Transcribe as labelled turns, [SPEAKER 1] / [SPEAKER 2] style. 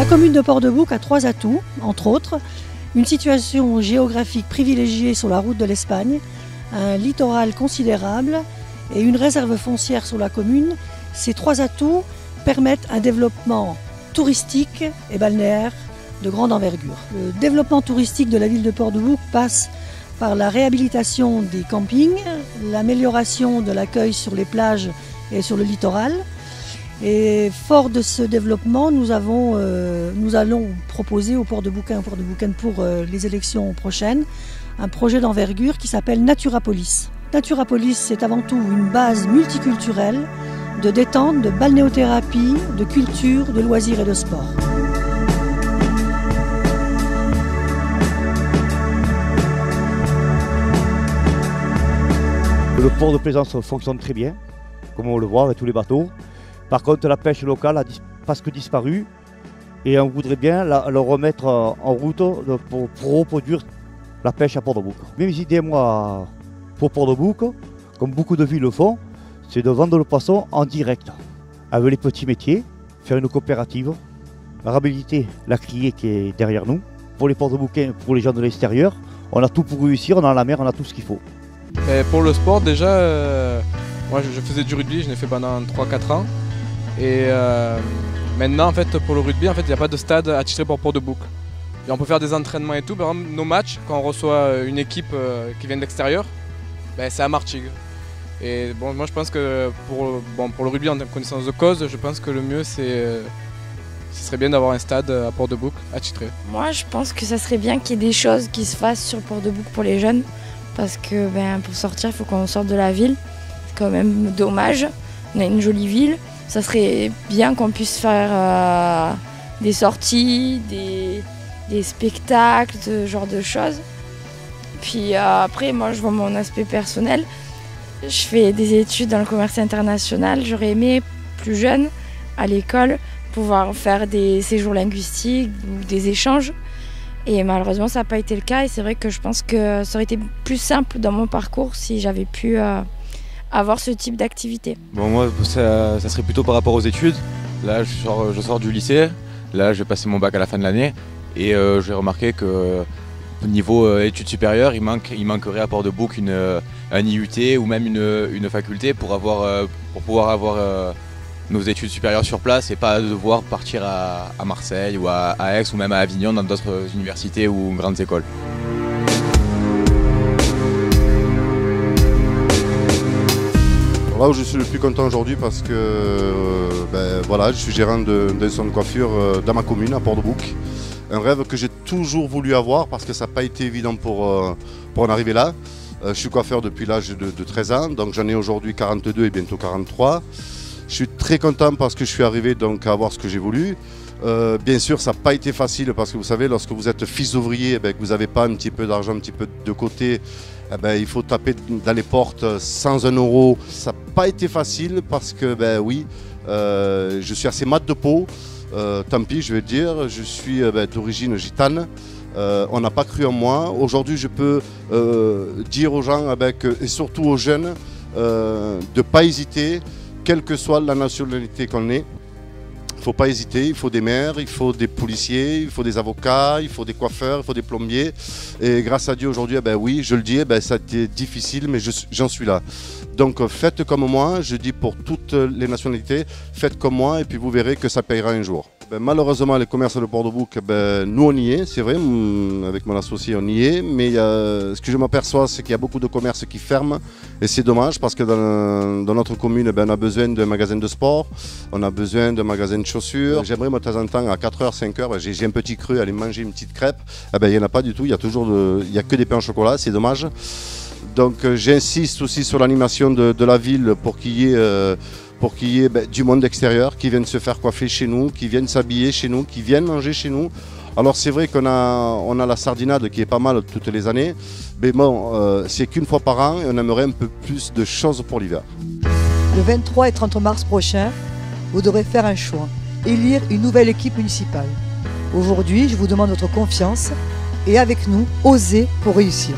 [SPEAKER 1] commune de Port-de-Bouc a 3 atouts, entre autres, une situation géographique privilégiée sur la route de l'Espagne, un littoral considérable et une réserve foncière sur la commune. Ces 3 atouts permettent un développement touristique et balnéaire de grande envergure. Le développement touristique de la ville de Port-de-Bouc passe par la réhabilitation des campings, l'amélioration de l'accueil sur les plages et sur le littoral. Et fort de ce développement, nous allons proposer aux Port-de-Boucains pour les élections prochaines un projet d'envergure qui s'appelle Naturapolis. Naturapolis, c'est avant tout une base multiculturelle de détente, de balnéothérapie, de culture, de loisirs et de sport.
[SPEAKER 2] Le port de plaisance fonctionne très bien, comme on le voit avec tous les bateaux. Par contre, la pêche locale a presque disparu et on voudrait bien le remettre en route pour reproduire la pêche à Port-de-Bouc. Mes idées, moi, pour Port-de-Bouc, comme beaucoup de villes le font, c'est de vendre le poisson en direct, avec les petits métiers, faire une coopérative, réhabiliter la criée qui est derrière nous. Pour les Port-de-Boucains, pour les gens de l'extérieur, on a tout pour réussir, on a la mer, on a tout ce qu'il faut.
[SPEAKER 3] Et pour le sport, déjà, moi je faisais du rugby, je l'ai fait pendant 3-4 ans. Et maintenant, en fait, pour le rugby, en fait, il n'y a pas de stade attitré pour Port-de-Bouc. Et on peut faire des entraînements et tout. Par exemple, nos matchs, quand on reçoit une équipe qui vient de l'extérieur, ben, c'est à Martigues. Et bon, moi je pense que pour le rugby en connaissance de cause, je pense que le mieux ce serait bien d'avoir un stade à Port-de-Bouc attitré.
[SPEAKER 4] Moi je pense que ça serait bien qu'il y ait des choses qui se fassent sur Port-de-Bouc pour les jeunes. Parce que pour sortir, il faut qu'on sorte de la ville. C'est quand même dommage. On a une jolie ville. Ça serait bien qu'on puisse faire des sorties, des spectacles, ce genre de choses. Puis après, moi je vois mon aspect personnel. Je fais des études dans le commerce international. J'aurais aimé, plus jeune, à l'école, pouvoir faire des séjours linguistiques ou des échanges. Et malheureusement, ça n'a pas été le cas. Et c'est vrai que je pense que ça aurait été plus simple dans mon parcours si j'avais pu avoir ce type d'activité.
[SPEAKER 5] Bon, moi, ça serait plutôt par rapport aux études. Là, je sors du lycée. Là, je vais passer mon bac à la fin de l'année. Et j'ai remarqué que au niveau études supérieures, il manquerait à Port-de-Bouc un IUT ou même une faculté pour pouvoir avoir nos études supérieures sur place et pas devoir partir à Marseille ou à Aix ou même à Avignon dans d'autres universités ou grandes écoles.
[SPEAKER 6] Là où je suis le plus content aujourd'hui parce que voilà, je suis gérant d'un salon de coiffure dans ma commune à Port-de-Bouc. Un rêve que j'ai toujours voulu avoir parce que ça n'a pas été évident pour en arriver là. Je suis coiffeur depuis l'âge de 13 ans, donc j'en ai aujourd'hui 42 et bientôt 43. Je suis très content parce que je suis arrivé donc à avoir ce que j'ai voulu. Bien sûr, ça n'a pas été facile parce que vous savez, lorsque vous êtes fils d'ouvrier, que vous n'avez pas un petit peu d'argent, un petit peu de côté, il faut taper dans les portes sans 1 euro. Ça n'a pas été facile parce que oui, je suis assez mat de peau. Tant pis, je vais dire, je suis d'origine gitane. On n'a pas cru en moi. Aujourd'hui, je peux dire aux gens et surtout aux jeunes de ne pas hésiter, quelle que soit la nationalité qu'on est. Il ne faut pas hésiter, il faut des maires, il faut des policiers, il faut des avocats, il faut des coiffeurs, il faut des plombiers. Et grâce à Dieu aujourd'hui, oui, je le dis, ça a été difficile, mais j'en suis là. Donc faites comme moi, je dis pour toutes les nationalités, faites comme moi et puis vous verrez que ça payera un jour. Malheureusement, les commerces de Port-de-Bouc, nous on y est, c'est vrai, avec mon associé on y est, mais ce que je m'aperçois c'est qu'il y a beaucoup de commerces qui ferment et c'est dommage parce que dans notre commune on a besoin d'un magasin de sport, on a besoin d'un magasin de chaussures. J'aimerais de temps en temps à 4h, 5h, j'ai un petit creux, aller manger une petite crêpe, il n'y en a pas du tout, il y a que des pains au chocolat, c'est dommage. Donc j'insiste aussi sur l'animation de la ville pour qu'il y ait du monde extérieur qui vienne se faire coiffer chez nous, qui vienne s'habiller chez nous, qui vienne manger chez nous. Alors c'est vrai qu'on a la sardinade qui est pas mal toutes les années, mais bon, c'est qu'une fois par an et on aimerait un peu plus de choses pour l'hiver.
[SPEAKER 7] Le 23 et 30 mars prochain, vous devrez faire un choix, élire une nouvelle équipe municipale. Aujourd'hui, je vous demande votre confiance et avec nous, osez pour réussir.